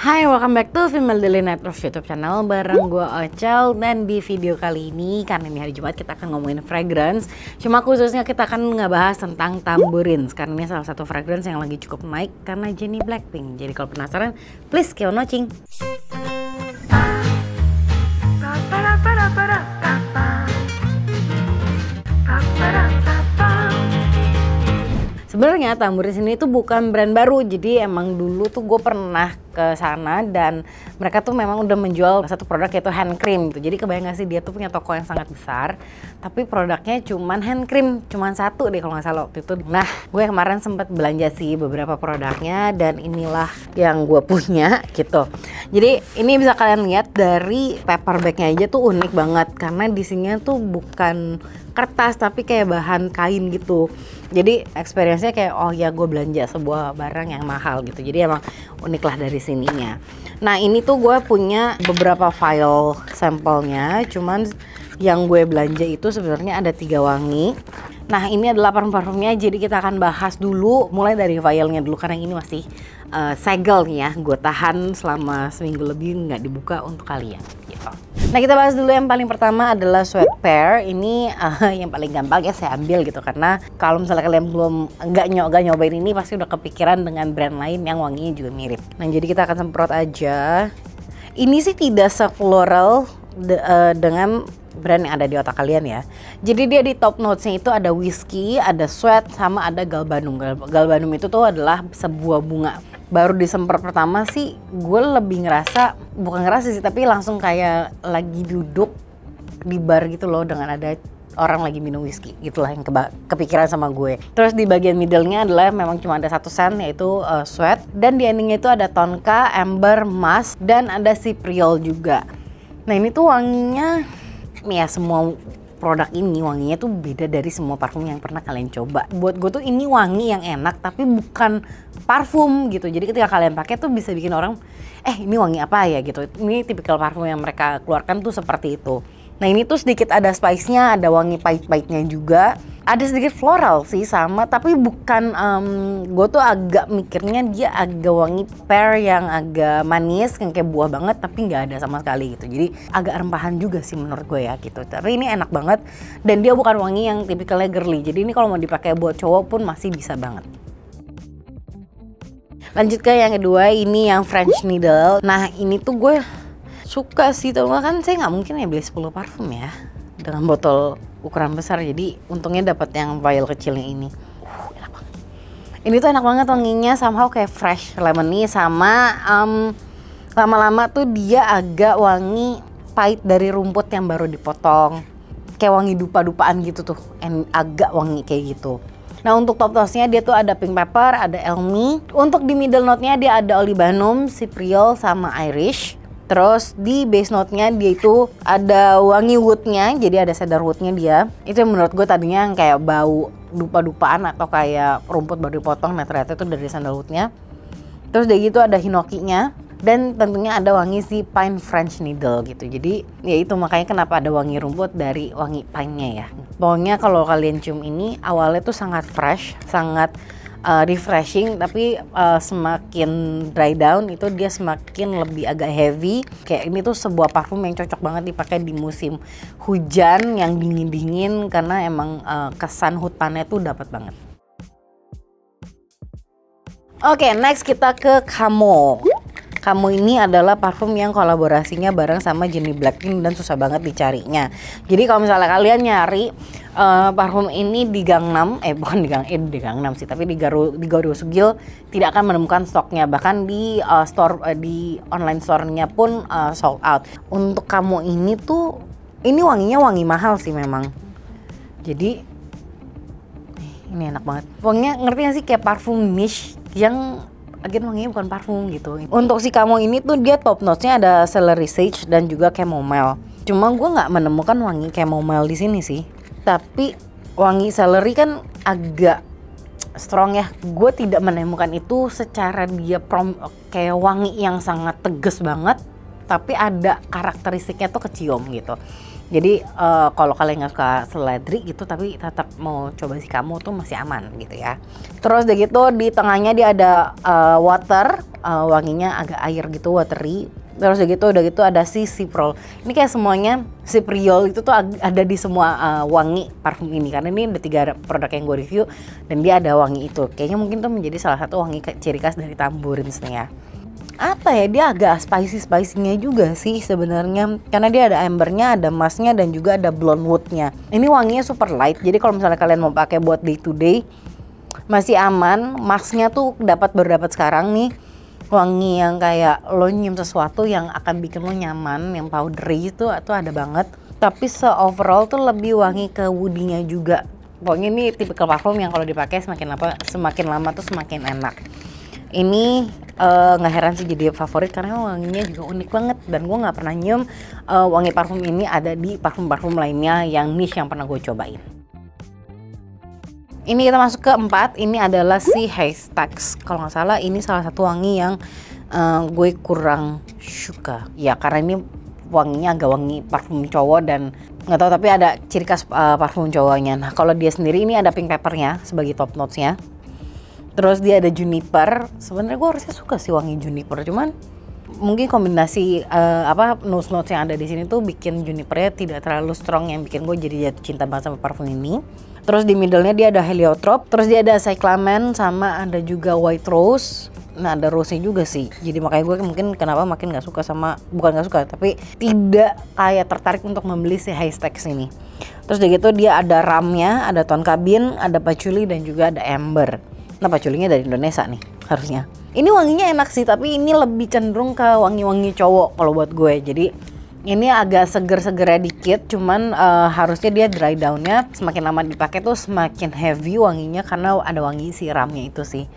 Hai, welcome back to Female Daily Night Rose YouTube channel bareng gue Ochel. Dan di video kali ini, karena ini hari Jumat, kita akan ngomongin fragrance. Cuma khususnya kita akan ngebahas tentang Tambourines, karena ini salah satu fragrance yang lagi cukup naik karena Jennie Blackpink. Jadi kalau penasaran, please keep on watching. Sebenarnya Tambourines ini tuh bukan brand baru, jadi emang dulu tuh gue pernah ke sana dan mereka tuh memang udah menjual satu produk yaitu hand cream gitu. Jadi kebayang gak sih, dia tuh punya toko yang sangat besar, tapi produknya cuman hand cream, cuman satu deh kalau nggak salah waktu itu. Nah, gue kemarin sempat belanja sih beberapa produknya dan inilah yang gue punya gitu. Jadi ini bisa kalian lihat dari paper bagnya aja tuh unik banget karena di sini tuh bukan kertas tapi kayak bahan kain gitu. Jadi experience-nya kayak oh ya gue belanja sebuah barang yang mahal gitu. Jadi emang unik lah dari sininya. Nah ini tuh gue punya beberapa file sampelnya. Cuman yang gue belanja itu sebenarnya ada 3 wangi. Nah ini adalah parfum-parfumnya. Jadi kita akan bahas dulu mulai dari filenya dulu karena ini masih segel nih ya. Gue tahan selama seminggu lebih nggak dibuka untuk kalian gitu. Nah kita bahas dulu yang paling pertama adalah Sweat Pear. Ini yang paling gampang ya saya ambil gitu karena kalau misalnya kalian belum nggak nyobain ini pasti udah kepikiran dengan brand lain yang wanginya juga mirip. Nah jadi kita akan semprot aja. Ini sih tidak se-floral dengan brand yang ada di otak kalian ya. Jadi dia di top notes-nya itu ada whiskey, ada sweat, sama ada galbanum. Galbanum itu tuh adalah sebuah bunga. Baru disemprot pertama sih gue lebih ngerasa, bukan ngerasa sih tapi langsung kayak lagi duduk di bar gitu loh dengan ada orang lagi minum whisky gitulah yang kepikiran sama gue. Terus di bagian middle-nya adalah memang cuma ada satu scent yaitu sweat, dan di endingnya itu ada tonka, amber, musk, dan ada cypriol juga. Nah ini tuh wanginya nih ya, semua produk ini wanginya tuh beda dari semua parfum yang pernah kalian coba. Buat gue tuh ini wangi yang enak tapi bukan parfum gitu. Jadi ketika kalian pakai tuh bisa bikin orang ini wangi apa ya gitu. Ini tipikal parfum yang mereka keluarkan tuh seperti itu. Nah ini tuh sedikit ada spice-nya, ada wangi pahit-pahitnya juga. Ada sedikit floral sih sama, tapi bukan, gue tuh agak mikirnya dia agak wangi pear yang agak manis, yang kayak buah banget tapi nggak ada sama sekali gitu. Jadi agak rempahan juga sih menurut gue ya gitu. Tapi ini enak banget dan dia bukan wangi yang tipikalnya girly. Jadi ini kalau mau dipakai buat cowok pun masih bisa banget. Lanjut ke yang kedua, ini yang French Needle. Nah ini tuh gue suka sih, tau gak kan saya nggak mungkin ya beli 10 parfum ya dengan botol ukuran besar, jadi untungnya dapat yang vial kecilnya ini. Enak banget. Ini tuh enak banget wanginya, somehow kayak fresh lemony sama lama-lama tuh dia agak wangi pahit dari rumput yang baru dipotong, kayak wangi dupa-dupaan gitu tuh, agak wangi kayak gitu. Nah untuk top notes-nya dia tuh ada pink pepper, ada elmi. Untuk di middle note-nya dia ada olibanum, cypriol, sama irish. Terus di base note-nya dia itu ada wangi wood-nya, jadi ada cedar wood-nya dia. Itu yang menurut gue tadinya yang kayak bau dupa-dupaan atau kayak rumput baru dipotong, nah ternyata itu dari sandalwood-nya. Terus dari gitu ada hinoki-nya, dan tentunya ada wangi si pine French Needle gitu. Jadi ya itu makanya kenapa ada wangi rumput dari wangi pine-nya ya. Pokoknya kalau kalian cium ini awalnya tuh sangat fresh, sangat refreshing, tapi semakin dry down itu dia semakin lebih agak heavy. Kayak ini tuh sebuah parfum yang cocok banget dipakai di musim hujan yang dingin-dingin karena emang kesan hutannya tuh dapat banget. Oke, next kita ke Camo. Camo ini adalah parfum yang kolaborasinya bareng sama Jennie Blackpink dan susah banget dicarinya. Jadi kalau misalnya kalian nyari parfum ini di Gangnam, bukan di Gangnam sih, tapi di Garuda Sugil tidak akan menemukan stoknya. Bahkan di di online store-nya pun sold out. Untuk Camo ini tuh, ini wanginya wangi mahal sih memang. Jadi ini enak banget. Wanginya ngerti gak sih, kayak parfum niche yang wanginya bukan parfum gitu. Untuk si Camo ini tuh dia top notes-nya ada celery sage dan juga chamomile. Cuma gue nggak menemukan wangi chamomile di sini sih. Tapi wangi celery kan agak strong ya. Gue tidak menemukan itu secara dia kayak wangi yang sangat tegas banget. tapi ada karakteristiknya tuh kecium gitu. Jadi kalau kalian nggak suka seledri gitu tapi tetap mau coba si kamu tuh masih aman gitu ya. Terus udah gitu di tengahnya dia ada water, wanginya agak air gitu, watery. Terus udah gitu ada si Ciprol. Ini kayak semuanya Cipriol itu tuh ada di semua wangi parfum ini, karena ini ada 3 produk yang gue review dan dia ada wangi itu. Kayaknya mungkin tuh menjadi salah satu wangi ciri khas dari Tambourines nih ya. Apa ya, dia agak spicy-nya juga sih sebenarnya, karena dia ada ambernya, ada musknya, dan juga ada blonde woodnya. Ini wanginya super light, jadi kalau misalnya kalian mau pakai buat day to day masih aman. Musknya tuh baru dapat sekarang nih, wangi yang kayak lo nyium sesuatu yang akan bikin lo nyaman, yang powdery itu ada banget. Tapi overall tuh lebih wangi ke woody-nya juga. Pokoknya ini tipikal parfum yang kalau dipakai semakin lama tuh semakin enak. Ini nggak heran sih jadi favorit karena wanginya juga unik banget, dan gue nggak pernah nyium wangi parfum ini ada di parfum-parfum lainnya yang niche yang pernah gue cobain. Ini kita masuk ke 4, ini adalah si Haystacks. Kalau nggak salah ini salah satu wangi yang gue kurang suka ya, karena ini wanginya agak wangi parfum cowok dan nggak tahu, tapi ada ciri khas parfum cowoknya. Nah kalau dia sendiri ini ada pink peppernya sebagai top notesnya. Terus dia ada juniper. Sebenarnya gue harusnya suka sih wangi juniper, cuman mungkin kombinasi notes yang ada di sini tuh bikin junipernya tidak terlalu strong yang bikin gue jadi jatuh cinta banget sama parfum ini. Terus di middle-nya dia ada heliotrope, terus dia ada cyclamen, sama ada juga white rose. Nah ada rose-nya juga sih, jadi makanya gue mungkin kenapa makin bukan gak suka, tapi tidak kayak tertarik untuk membeli si Haystacks ini. Terus udah gitu dia ada ramnya, ada tonkabin, ada patchouli, dan juga ada amber. Nah patchoulinya dari Indonesia nih harusnya. Ini wanginya enak sih, tapi ini lebih cenderung ke wangi-wangi cowok kalau buat gue. Jadi ini agak seger-segernya dikit, cuman harusnya dia dry down-nya semakin lama dipakai tuh semakin heavy wanginya karena ada wangi si ramnya itu sih.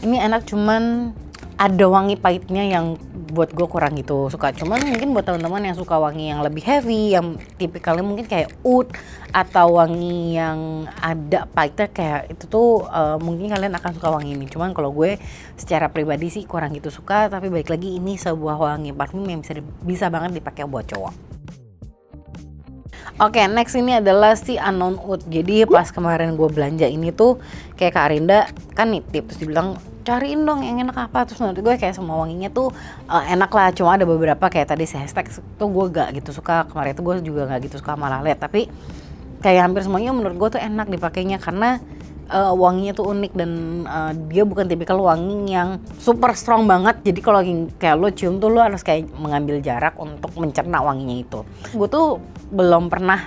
Ini enak, cuman ada wangi pahitnya yang buat gue kurang gitu suka. Cuman mungkin buat teman-teman yang suka wangi yang lebih heavy, yang tipikalnya mungkin kayak oud atau wangi yang ada pahitnya kayak itu tuh mungkin kalian akan suka wangi ini. Cuman kalau gue secara pribadi sih kurang gitu suka, tapi balik lagi ini sebuah wangi parfum yang bisa banget dipakai buat cowok. Oke, next ini adalah si Unknown Oud. Jadi pas kemarin gue belanja ini tuh kayak Kak Arinda kan nitip, terus dibilang cariin dong yang enak apa. Terus menurut gue kayak semua wanginya tuh enak lah, cuma ada beberapa kayak tadi si Haystacks tuh gue gak gitu suka. Kemarin tuh gue juga gak gitu suka sama Lale, tapi kayak hampir semuanya menurut gue tuh enak dipakainya karena wanginya tuh unik dan dia bukan tipikal wangi yang super strong banget. Jadi kalau kayak lo cium tuh lo harus kayak mengambil jarak untuk mencerna wanginya itu. Gue tuh belum pernah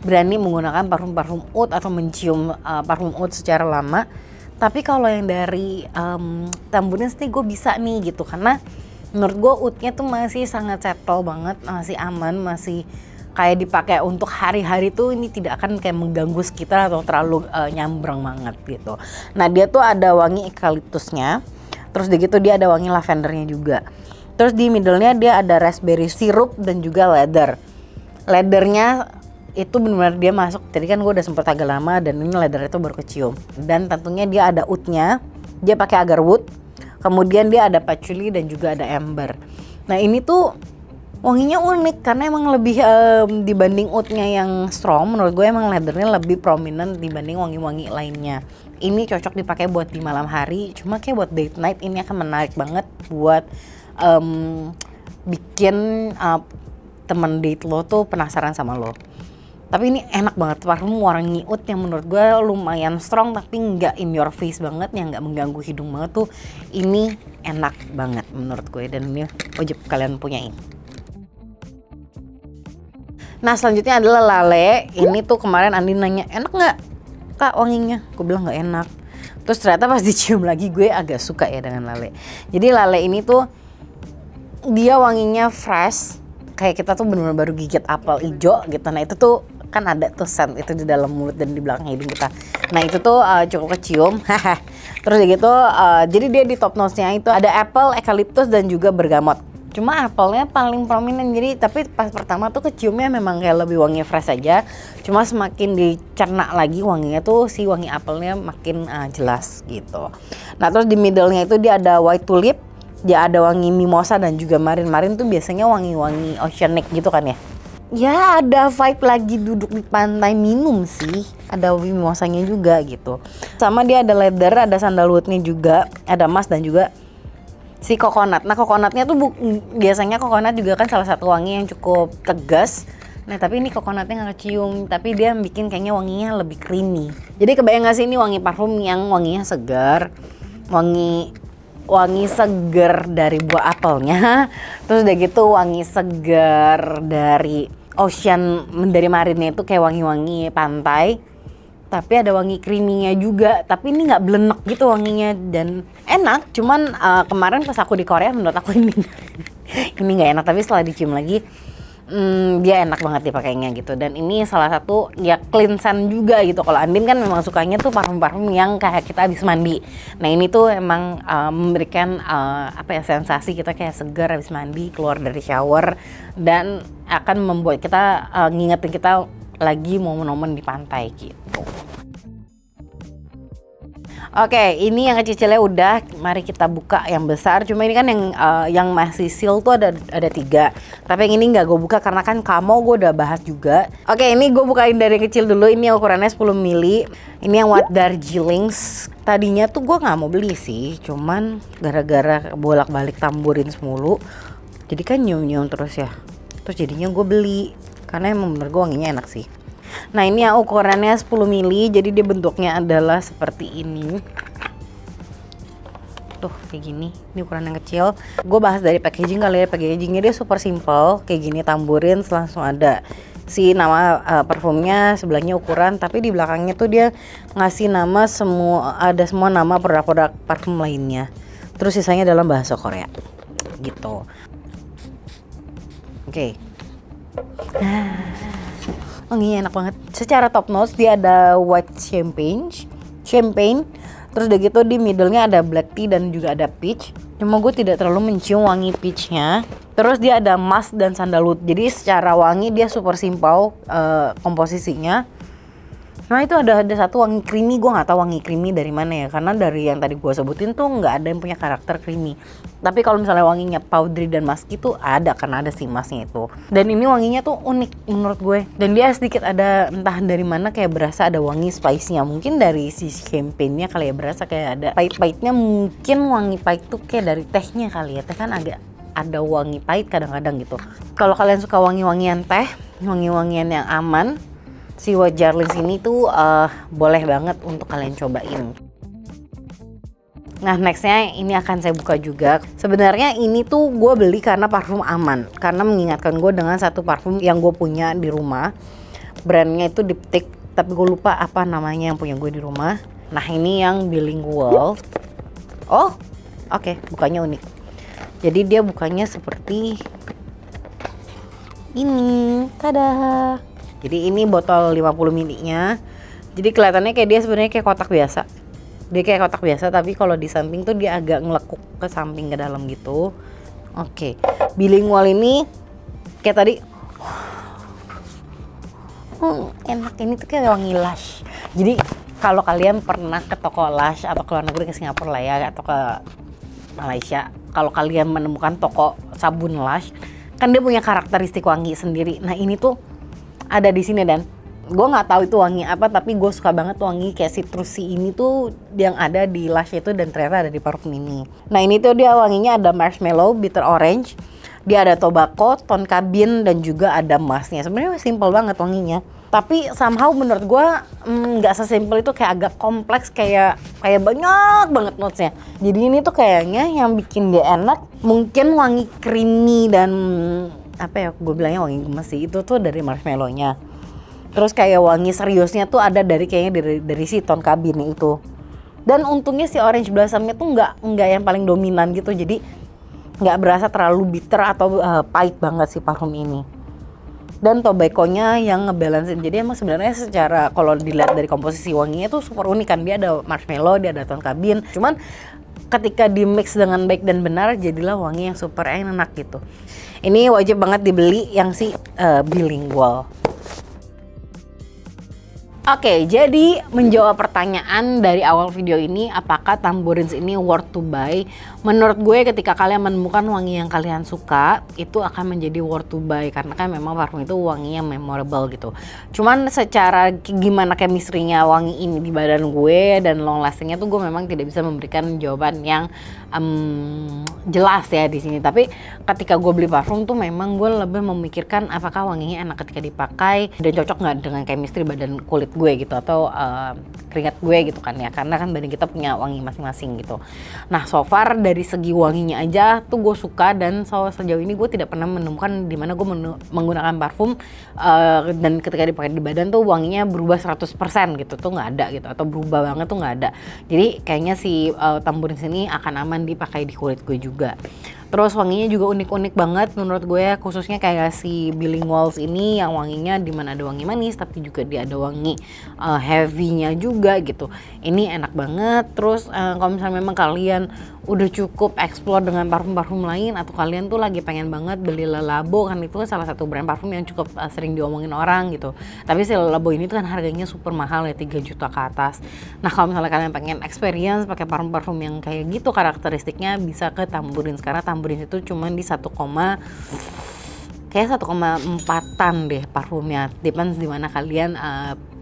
berani menggunakan parfum oud atau mencium parfum oud secara lama. Tapi kalau yang dari Tambourines nih gue bisa nih gitu, karena menurut gue oudnya tuh masih sangat settle banget, masih aman, masih kayak dipakai untuk hari-hari tuh ini tidak akan kayak mengganggu sekitar atau terlalu nyambrang banget gitu. Nah dia tuh ada wangi eukaliptusnya, terus begitu dia ada wangi lavendernya juga. Terus di middle-nya dia ada raspberry syrup dan juga leather. Leathernya itu benar-benar dia masuk. Tadi kan gue udah sempet agak lama dan ini leather itu baru kecium. Dan tentunya dia ada oud-nya, dia pakai agarwood. Kemudian dia ada patchouli dan juga ada amber. Nah ini tuh wanginya unik karena emang lebih dibanding oud-nya yang strong, menurut gue emang leathernya lebih prominent dibanding wangi-wangi lainnya. Ini cocok dipakai buat di malam hari, cuma kayak buat date night ini akan menarik banget buat bikin temen date lo tuh penasaran sama lo. Tapi ini enak banget, parfum wangi oud yang menurut gue lumayan strong tapi nggak in your face banget, yang nggak mengganggu hidung banget tuh. Ini enak banget menurut gue dan ini wajib kalian punyain. Nah selanjutnya adalah Lale. Ini tuh kemarin Andi nanya, enak nggak Kak wanginya? Gue bilang nggak enak. Terus ternyata pas dicium lagi gue agak suka ya dengan Lale. Jadi Lale ini tuh dia wanginya fresh, kayak kita tuh bener-bener baru gigit apel hijau gitu. Nah itu tuh kan ada tuh scent itu di dalam mulut dan di belakang hidung kita. Nah itu tuh cukup kecium. Terus gitu jadi dia di top notes-nya itu ada apple, eukaliptus, dan juga bergamot. Cuma apelnya paling prominent, jadi tapi pas pertama tuh keciumnya memang kayak lebih wangi fresh aja. Cuma semakin dicerna lagi wanginya tuh si wangi apelnya makin jelas gitu. Nah terus di middle-nya itu dia ada white tulip, dia ada wangi mimosa dan juga marin tuh biasanya wangi-wangi oceanic gitu kan ya. Ya ada vibe lagi duduk di pantai minum sih, ada mimosanya juga gitu. Sama dia ada leather, ada sandalwoodnya juga, ada emas dan juga si coconut. Nah coconutnya tuh biasanya coconut juga kan salah satu wangi yang cukup tegas. Nah tapi ini coconutnya nggak kecium, tapi dia bikin kayaknya wanginya lebih creamy. Jadi kebayang gak sih ini wangi parfum yang wanginya segar, wangi segar dari buah apelnya, terus udah gitu wangi segar dari ocean, dari marinnya itu kayak wangi-wangi pantai, tapi ada wangi creamy-nya juga, tapi ini nggak blenek gitu wanginya dan enak. Cuman kemarin pas aku di Korea menurut aku ini ini nggak enak, tapi setelah dicium lagi dia enak banget dipakainya gitu. Dan ini salah satu ya cleansan juga gitu. Kalau Andin kan memang sukanya tuh parfum-parfum yang kayak kita habis mandi. Nah ini tuh emang memberikan apa ya, sensasi kita kayak segar habis mandi, keluar dari shower, dan akan membuat kita ngingetin kita lagi momen-momen di pantai gitu. Oke, ini yang kecil-kecilnya udah, mari kita buka yang besar. Cuma ini kan yang masih seal tuh ada 3. Tapi yang ini nggak gue buka karena kan kamu gue udah bahas juga. Oke, ini gue bukain dari yang kecil dulu. Ini ukurannya 10 mili. Ini yang White Darjeeling. Tadinya tuh gue nggak mau beli sih, cuman gara-gara bolak-balik tamburin mulu, jadi kan nyium-nyium terus ya. Terus jadinya gue beli karena emang bener gue wanginya enak sih. Nah ini yang ukurannya 10 mili, jadi dia bentuknya adalah seperti ini. Tuh kayak gini, ini ukuran yang kecil. Gue bahas dari packaging kali ya. Packagingnya dia super simple, kayak gini, tamburin langsung ada si nama parfumnya, sebelahnya ukuran, tapi di belakangnya tuh dia ngasih nama ada semua nama produk-produk parfum lainnya. Terus sisanya dalam bahasa Korea gitu. Oke. Wanginya enak banget. Secara top notes dia ada white champagne. Terus udah gitu di middle-nya ada black tea dan juga ada peach. Cuma gue tidak terlalu mencium wangi peach-nya. Terus dia ada musk dan sandalwood. Jadi secara wangi dia super simple komposisinya. Nah itu ada satu wangi creamy, gue nggak tahu wangi creamy dari mana ya, karena dari yang tadi gue sebutin tuh nggak ada yang punya karakter creamy. Tapi kalau misalnya wanginya powdery dan musky tuh ada, karena ada si musknya itu. Dan ini wanginya tuh unik menurut gue. Dan dia sedikit ada, entah dari mana kayak berasa ada wangi spice-nya. Mungkin dari si champagne-nya kali ya, berasa kayak ada pahit-pahitnya. Mungkin wangi pahit tuh kayak dari tehnya kali ya. Teh kan agak ada wangi pahit kadang-kadang gitu. Kalau kalian suka wangi-wangian teh, wangi-wangian yang aman, si White Darjeeling ini tuh boleh banget untuk kalian cobain. Nah nextnya ini akan saya buka juga. Sebenarnya ini tuh gue beli karena parfum aman, karena mengingatkan gue dengan satu parfum yang gue punya di rumah. Brandnya itu Diptyque, tapi gue lupa apa namanya yang punya gue di rumah. Nah ini yang bilingual. Oh oke, bukannya unik. Jadi dia bukannya seperti ini. Tada. Jadi ini botol 50 ml-nya. Jadi kelihatannya kayak dia sebenarnya kayak kotak biasa. Dia kayak kotak biasa, tapi kalau di samping tuh dia agak ngelekuk ke samping ke dalam gitu. Oke. Bilingual ini kayak tadi. Enak, ini tuh kayak wangi Lush. Jadi kalau kalian pernah ke toko Lush atau ke luar negeri, ke Singapura lah ya, atau ke Malaysia, kalau kalian menemukan toko sabun Lush, kan dia punya karakteristik wangi sendiri. Nah ini tuh ada di sini, dan gue nggak tahu itu wangi apa, tapi gue suka banget wangi kayak citrusy ini tuh yang ada di Lush itu, dan ternyata ada di parfum ini. Nah ini tuh dia wanginya ada marshmallow, bitter orange, dia ada tobacco, tonka bean, dan juga ada musknya. Sebenarnya simple banget wanginya, tapi somehow menurut gue nggak sesimpel itu, kayak agak kompleks, kayak banyak banget notesnya. Jadi ini tuh kayaknya yang bikin dia enak mungkin wangi creamy dan apa ya, gue bilangnya wangi gemes sih, itu tuh dari marshmallownya. Terus kayak wangi seriusnya tuh ada kayaknya dari si tonka bean itu. Dan untungnya si orange blossomnya tuh nggak yang paling dominan gitu, jadi nggak berasa terlalu bitter atau pahit banget si parfum ini. Dan tobacco-nya yang ngebalancein. Jadi emang sebenarnya secara kalau dilihat dari komposisi wanginya tuh super unik kan. Dia ada marshmallow, dia ada tonka bean. Cuman ketika di mix dengan baik dan benar, jadilah wangi yang super enak gitu. Ini wajib banget dibeli yang si bilingual. Oke, jadi menjawab pertanyaan dari awal video ini, apakah Tambourines ini worth to buy? menurut gue ketika kalian menemukan wangi yang kalian suka, itu akan menjadi worth to buy karena kan memang parfum itu wanginya memorable gitu. Cuman secara gimana chemistry-nya wangi ini di badan gue dan long lastingnya tuh gue memang tidak bisa memberikan jawaban yang jelas ya di sini. Tapi ketika gue beli parfum tuh memang gue lebih memikirkan apakah wanginya enak ketika dipakai dan cocok nggak dengan chemistry badan kulit gue gitu atau keringat gue gitu kan ya, karena kan badan kita punya wangi masing-masing gitu. Nah so far dari segi wanginya aja tuh gue suka, dan sejauh ini gue tidak pernah menemukan dimana gue menggunakan parfum dan ketika dipakai di badan tuh wanginya berubah 100% gitu tuh nggak ada gitu, atau berubah banget tuh nggak ada. Jadi kayaknya si Tambourine ini akan aman dipakai di kulit gue juga. Terus wanginya juga unik-unik banget menurut gue, khususnya kayak si Billing Walls ini yang wanginya dimana ada wangi manis tapi juga dia ada wangi heavy-nya juga gitu. Ini enak banget. Terus kalau misalnya memang kalian udah cukup explore dengan parfum-parfum lain, atau kalian tuh lagi pengen banget beli Le Labo, kan itu salah satu brand parfum yang cukup sering diomongin orang gitu. Tapi si Le Labo ini tuh kan harganya super mahal ya, 3 juta ke atas. Nah kalau misalnya kalian pengen experience pakai parfum-parfum yang kayak gitu karakteristiknya, bisa ke Tambourine. Karena Tambourine itu cuma di 1,4an deh parfumnya, depends di mana kalian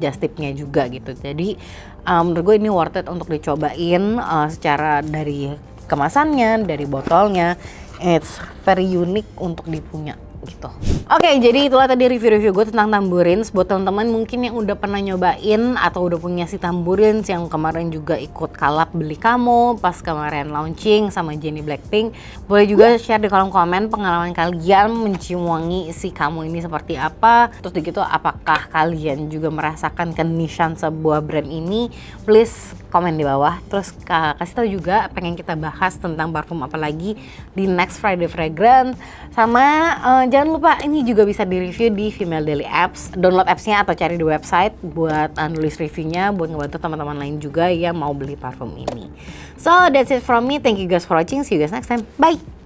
just tipnya juga gitu. Jadi menurut gue ini worth it untuk dicobain secara dari kemasannya, dari botolnya, it's very unique untuk dipunya gitu. Oke, jadi itulah tadi review-review gue tentang Tambourines. Buat teman-teman mungkin yang udah pernah nyobain atau udah punya si Tambourines yang kemarin juga ikut kalap beli kamu pas kemarin launching sama Jennie Blackpink, boleh juga share di kolom komen pengalaman kalian mencium wangi si kamu ini seperti apa. Terus begitu apakah kalian juga merasakan kenishan sebuah brand ini? Please komen di bawah. Terus kasih tahu juga pengen kita bahas tentang parfum apa lagi di next Friday Fragrance. Sama jangan lupa ini juga bisa di-review di Female Daily Apps. Download apps-nya atau cari di website buat nulis reviewnya, buat ngebantu teman-teman lain juga yang mau beli parfum ini. So that's it from me. Thank you guys for watching. See you guys next time. Bye!